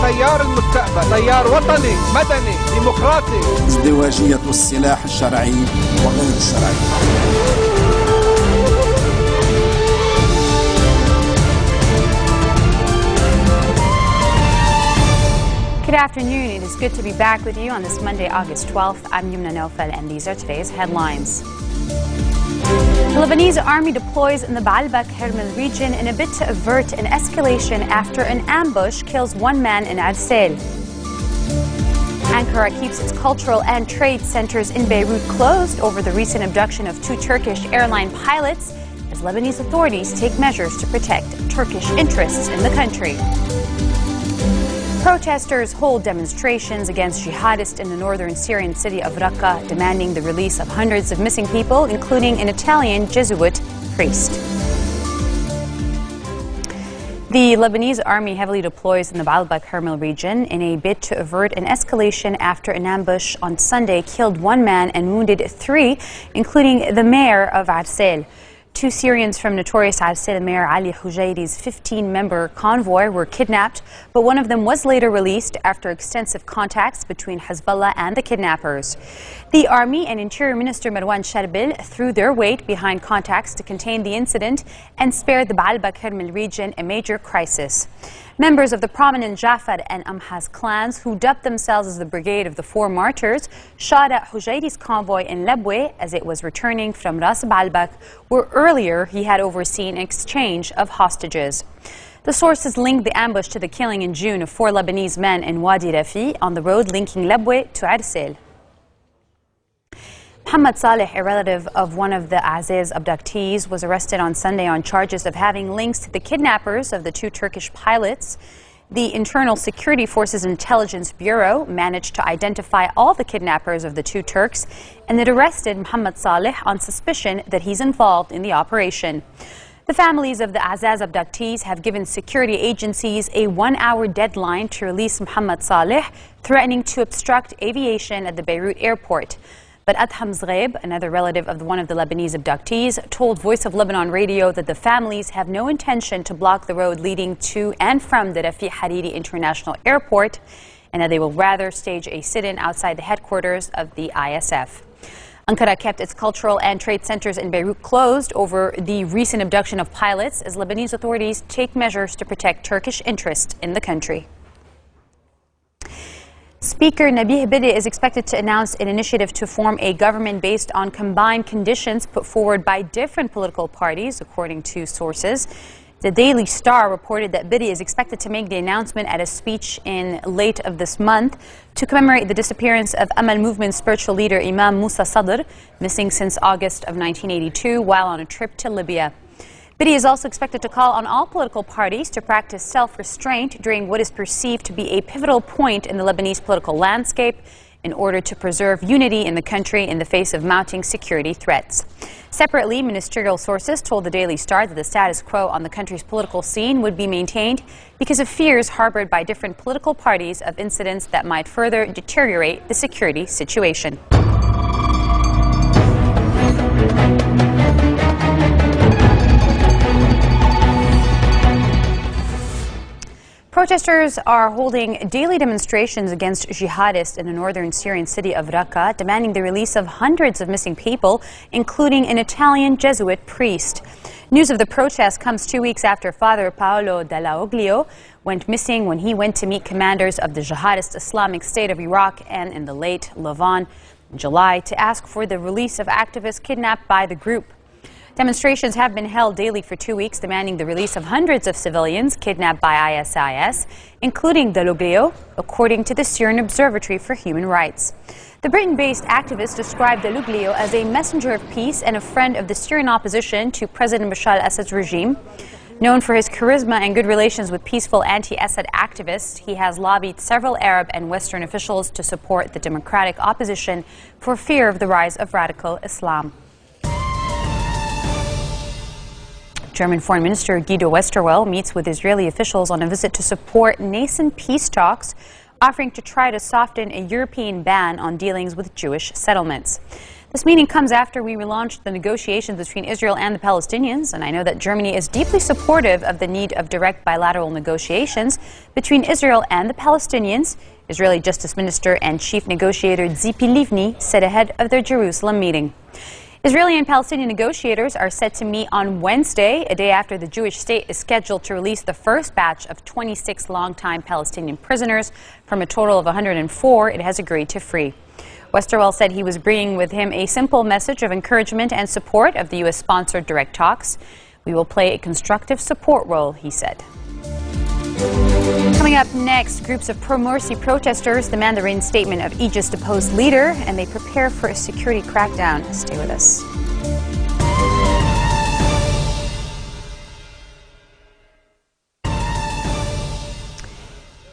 تيار المستقبل، تيار وطني مدني ديمقراطي. ازدواجية السلاح الشرعي وغير الشرعي. Good afternoon. It is good to be back with you on this Monday, August 12th. I'm Yumna Naufal, and these are today's headlines. The Lebanese army deploys in the Baalbek-Hermel region in a bid to avert an escalation after an ambush kills one man in Arsel. Ankara keeps its cultural and trade centers in Beirut closed over the recent abduction of two Turkish airline pilots as Lebanese authorities take measures to protect Turkish interests in the country. Protesters hold demonstrations against jihadists in the northern Syrian city of Raqqa, demanding the release of hundreds of missing people, including an Italian Jesuit priest. The Lebanese army heavily deploys in the Baalbek-Hermel region in a bid to avert an escalation after an ambush on Sunday killed one man and wounded three, including the mayor of Arsel. Two Syrians from notorious Arsel Mayor Ali Hujayri's 15-member convoy were kidnapped, but one of them was later released after extensive contacts between Hezbollah and the kidnappers. The army and Interior Minister Marwan Sharbil threw their weight behind contacts to contain the incident and spared the Baalbek-Hermel region a major crisis. Members of the prominent Jafar and Amhaz clans, who dubbed themselves as the Brigade of the Four Martyrs, shot at Hujayri's convoy in Lebwe as it was returning from Ras Baalbek, where earlier he had overseen an exchange of hostages. The sources linked the ambush to the killing in June of 4 Lebanese men in Wadi Rafi on the road linking Lebwe to Arsel. Mohammed Saleh, a relative of one of the Aziz abductees, was arrested on Sunday on charges of having links to the kidnappers of the two Turkish pilots. The Internal Security Forces Intelligence Bureau managed to identify all the kidnappers of the two Turks, and it arrested Mohammed Saleh on suspicion that he's involved in the operation. The families of the Azaz abductees have given security agencies a 1-hour deadline to release Mohammed Saleh, threatening to obstruct aviation at the Beirut airport. But Adham Zghaib, another relative of one of the Lebanese abductees, told Voice of Lebanon Radio that the families have no intention to block the road leading to and from the Rafi Hariri International Airport, and that they will rather stage a sit-in outside the headquarters of the ISF. Ankara kept its cultural and trade centers in Beirut closed over the recent abduction of pilots as Lebanese authorities take measures to protect Turkish interests in the country. Speaker Nabih Berri is expected to announce an initiative to form a government based on combined conditions put forward by different political parties, according to sources. The Daily Star reported that Berri is expected to make the announcement at a speech in late of this month to commemorate the disappearance of Amal Movement spiritual leader Imam Musa Sadr, missing since August of 1982 while on a trip to Libya. Berri is also expected to call on all political parties to practice self-restraint during what is perceived to be a pivotal point in the Lebanese political landscape in order to preserve unity in the country in the face of mounting security threats. Separately, ministerial sources told the Daily Star that the status quo on the country's political scene would be maintained because of fears harbored by different political parties of incidents that might further deteriorate the security situation. Protesters are holding daily demonstrations against jihadists in the northern Syrian city of Raqqa, demanding the release of hundreds of missing people, including an Italian Jesuit priest. News of the protest comes 2 weeks after Father Paolo Dall'Oglio went missing when he went to meet commanders of the jihadist Islamic State of Iraq and in the late Levant in July to ask for the release of activists kidnapped by the group. Demonstrations have been held daily for 2 weeks, demanding the release of hundreds of civilians kidnapped by ISIS, including Dall'Oglio, according to the Syrian Observatory for Human Rights. The Britain-based activists described Dall'Oglio as a messenger of peace and a friend of the Syrian opposition to President Bashar al-Assad's regime. Known for his charisma and good relations with peaceful anti-Assad activists, he has lobbied several Arab and Western officials to support the democratic opposition for fear of the rise of radical Islam. German Foreign Minister Guido Westerwelle meets with Israeli officials on a visit to support nascent peace talks, offering to try to soften a European ban on dealings with Jewish settlements. This meeting comes after we relaunched the negotiations between Israel and the Palestinians, and I know that Germany is deeply supportive of the need of direct bilateral negotiations between Israel and the Palestinians, Israeli Justice Minister and Chief Negotiator Tzipi Livni said ahead of their Jerusalem meeting. Israeli and Palestinian negotiators are set to meet on Wednesday, a day after the Jewish state is scheduled to release the first batch of 26 longtime Palestinian prisoners from a total of 104 it has agreed to free. Westerwelle said he was bringing with him a simple message of encouragement and support of the U.S.-sponsored direct talks. We will play a constructive support role, he said. Coming up next, groups of pro-Morsi protesters demand the reinstatement of Egypt's deposed leader, and they prepare for a security crackdown. Stay with us.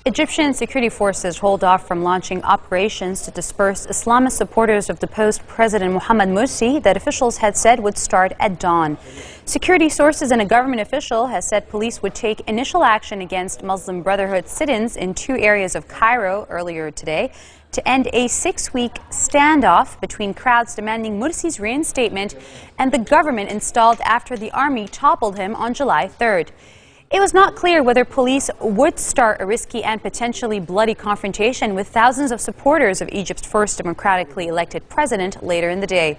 Egyptian security forces hold off from launching operations to disperse Islamist supporters of deposed President Mohamed Morsi that officials had said would start at dawn. Security sources and a government official has said police would take initial action against Muslim Brotherhood sit-ins in 2 areas of Cairo earlier today to end a 6-week standoff between crowds demanding Morsi's reinstatement and the government installed after the army toppled him on July 3rd. It was not clear whether police would start a risky and potentially bloody confrontation with thousands of supporters of Egypt's first democratically elected president later in the day.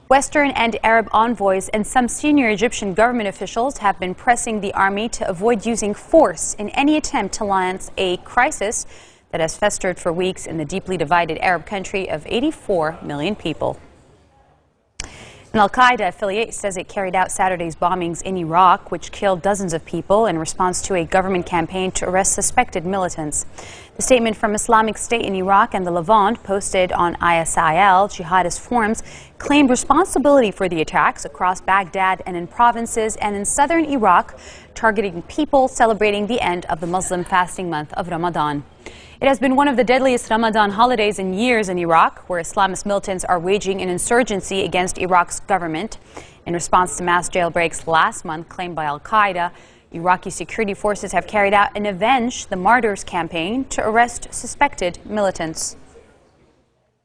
Western and Arab envoys and some senior Egyptian government officials have been pressing the army to avoid using force in any attempt to lance a crisis that has festered for weeks in the deeply divided Arab country of 84 million people. An al-Qaeda affiliate says it carried out Saturday's bombings in Iraq, which killed dozens of people in response to a government campaign to arrest suspected militants. The statement from Islamic State in Iraq and the Levant, posted on ISIL jihadist forums, claimed responsibility for the attacks across Baghdad and in provinces and in southern Iraq, targeting people celebrating the end of the Muslim fasting month of Ramadan. It has been one of the deadliest Ramadan holidays in years in Iraq, where Islamist militants are waging an insurgency against Iraq's government. In response to mass jailbreaks last month claimed by al-Qaeda, Iraqi security forces have carried out an Avenge the Martyrs campaign to arrest suspected militants.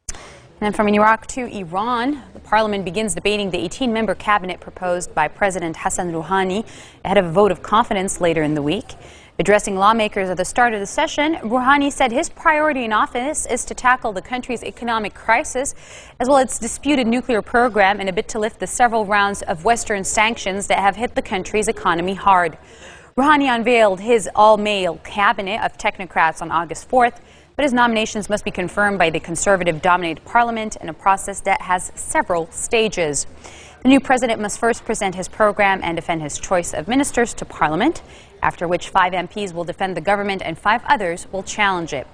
And then from Iraq to Iran, the parliament begins debating the 18-member cabinet proposed by President Hassan Rouhani ahead of a vote of confidence later in the week. Addressing lawmakers at the start of the session, Rouhani said his priority in office is to tackle the country's economic crisis, as well as its disputed nuclear program, in a bid to lift the several rounds of Western sanctions that have hit the country's economy hard. Rouhani unveiled his all-male cabinet of technocrats on August 4th, but his nominations must be confirmed by the conservative-dominated parliament in a process that has several stages. The new president must first present his program and defend his choice of ministers to parliament, after which 5 MPs will defend the government and 5 others will challenge it.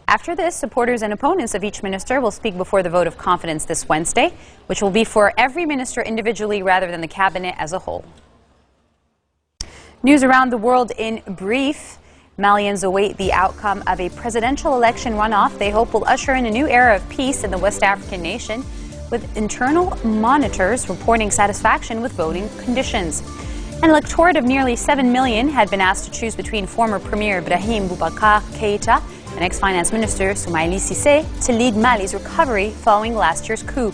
After this, supporters and opponents of each minister will speak before the vote of confidence this Wednesday, which will be for every minister individually rather than the cabinet as a whole. News around the world in brief. Malians await the outcome of a presidential election runoff they hope will usher in a new era of peace in the West African nation, with internal monitors reporting satisfaction with voting conditions. An electorate of nearly 7 million had been asked to choose between former Premier Ibrahim Boubacar Keïta and ex-finance minister Soumaïla Cissé to lead Mali's recovery following last year's coup.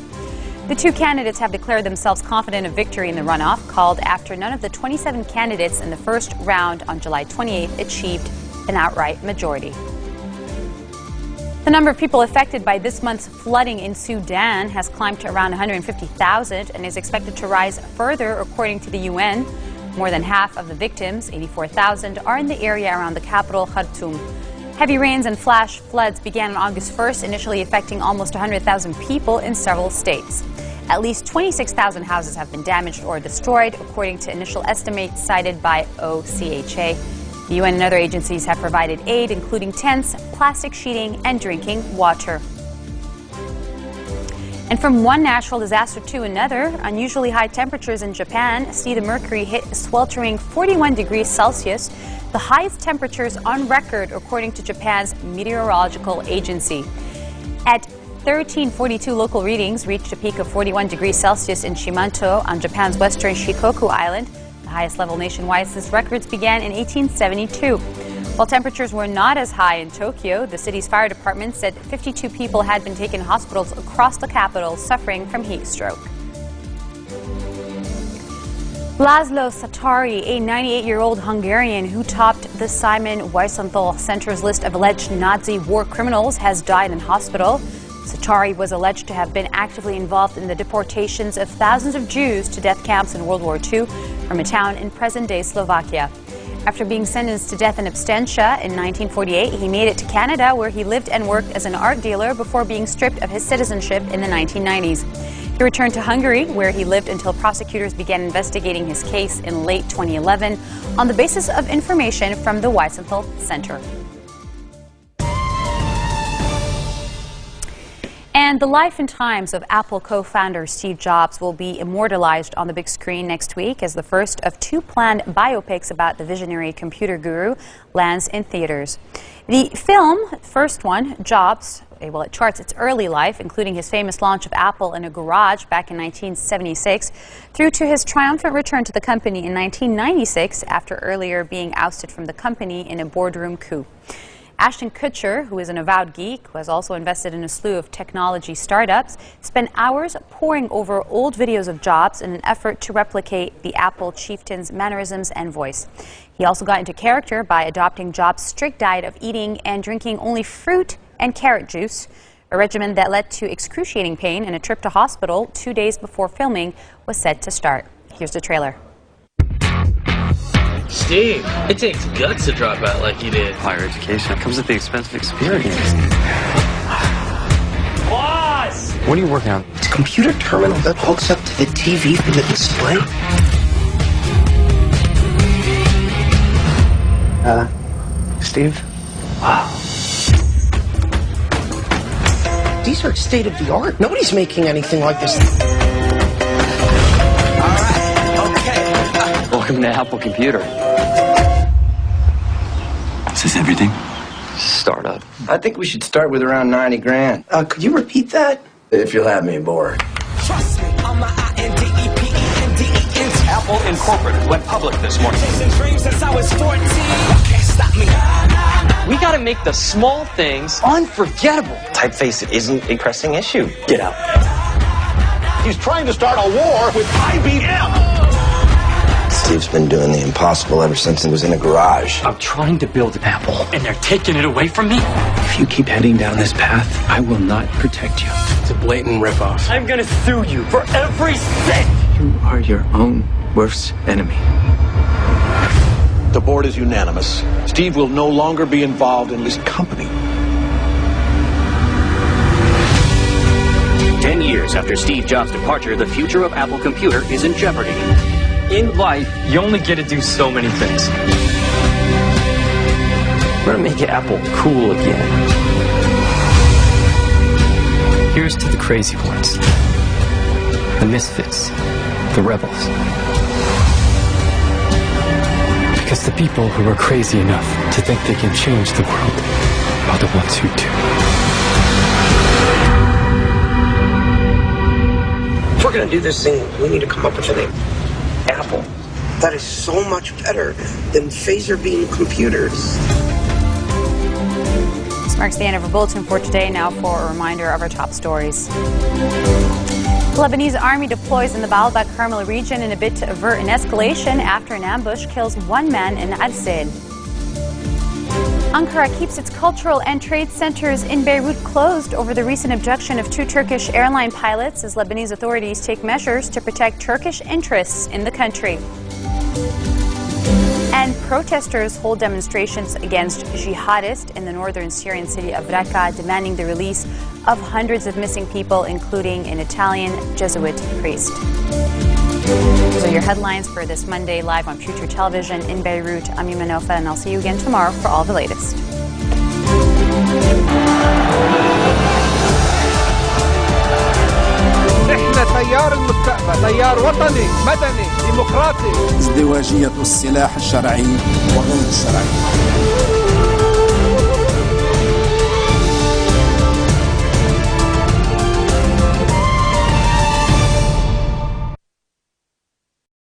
The 2 candidates have declared themselves confident of victory in the runoff, called after none of the 27 candidates in the first round on July 28th achieved an outright majority. The number of people affected by this month's flooding in Sudan has climbed to around 150,000 and is expected to rise further, according to the UN. More than half of the victims, 84,000, are in the area around the capital, Khartoum. Heavy rains and flash floods began on August 1st, initially affecting almost 100,000 people in several states. At least 26,000 houses have been damaged or destroyed, according to initial estimates cited by OCHA. The UN and other agencies have provided aid, including tents, plastic sheeting, and drinking water. And from one natural disaster to another, unusually high temperatures in Japan see the mercury hit a sweltering 41 degrees Celsius, the highest temperatures on record, according to Japan's meteorological agency. At 1342, local readings reached a peak of 41 degrees Celsius in Shimanto on Japan's western Shikoku Island, the highest level nationwide since records began in 1872. While temperatures were not as high in Tokyo, the city's fire department said 52 people had been taken to hospitals across the capital suffering from heat stroke. Laszlo Satari, a 98-year-old Hungarian who topped the Simon Wiesenthal Center's list of alleged Nazi war criminals, has died in hospital. Satari was alleged to have been actively involved in the deportations of thousands of Jews to death camps in World War II from a town in present-day Slovakia. After being sentenced to death in absentia in 1948, he made it to Canada, where he lived and worked as an art dealer before being stripped of his citizenship in the 1990s. He returned to Hungary, where he lived until prosecutors began investigating his case in late 2011 on the basis of information from the Wiesenthal Center. And the life and times of Apple co-founder Steve Jobs will be immortalized on the big screen next week as the first of two planned biopics about the visionary computer guru lands in theaters. The film, first one, Jobs, well, it charts its early life, including his famous launch of Apple in a garage back in 1976, through to his triumphant return to the company in 1996 after earlier being ousted from the company in a boardroom coup. Ashton Kutcher, who is an avowed geek, who has also invested in a slew of technology startups, spent hours poring over old videos of Jobs in an effort to replicate the Apple chieftain's mannerisms and voice. He also got into character by adopting Jobs' strict diet of eating and drinking only fruit and carrot juice, a regimen that led to excruciating pain and a trip to hospital 2 days before filming was set to start. Here's the trailer. Steve, it takes guts to drop out like you did. Higher education comes at the expense of experience. Boss! What are you working on? It's a computer terminal that hooks up to the TV for the display. Steve? Wow. These are state of the art. Nobody's making anything like this. Welcome to Apple Computer. Is this everything? Startup. I think we should start with around 90 grand. Could you repeat that? If you'll have me aboard. Trust me, I'm a INDEPENDENT. Apple Incorporated went public this morning. Chasing dreams since I was 14. Can't stop me. We gotta make the small things unforgettable. Typeface isn't a pressing issue. Get out. He's trying to start a war with IBM. Steve's been doing the impossible ever since he was in a garage. I'm trying to build an Apple, and they're taking it away from me? If you keep heading down this path, I will not protect you. It's a blatant ripoff. I'm gonna sue you for every cent! You are your own worst enemy. The board is unanimous. Steve will no longer be involved in this company. 10 years after Steve Jobs' departure, the future of Apple Computer is in jeopardy. In life, you only get to do so many things. We're gonna make Apple cool again. Here's to the crazy ones. The misfits. The rebels. Because the people who are crazy enough to think they can change the world are the ones who do. If we're gonna do this thing, we need to come up with a name. Apple. That is so much better than phaser beam computers. This marks the end of our bulletin for today. Now for a reminder of our top stories. The Lebanese army deploys in the Baalbek Carmel region in a bid to avert an escalation after an ambush kills one man in Al-Said. Ankara keeps its cultural and trade centers in Beirut closed over the recent abduction of two Turkish airline pilots as Lebanese authorities take measures to protect Turkish interests in the country. And protesters hold demonstrations against jihadists in the northern Syrian city of Raqqa, demanding the release of hundreds of missing people, including an Italian Jesuit priest. Those are your headlines for this Monday live on Future Television in Beirut. I'm Yuma Nofa, and I'll see you again tomorrow for all the latest. احنا تيار المستقبل، تيار وطني مدني ديمقراطي. ازدواجية السلاح الشرعي وغير الشرعي.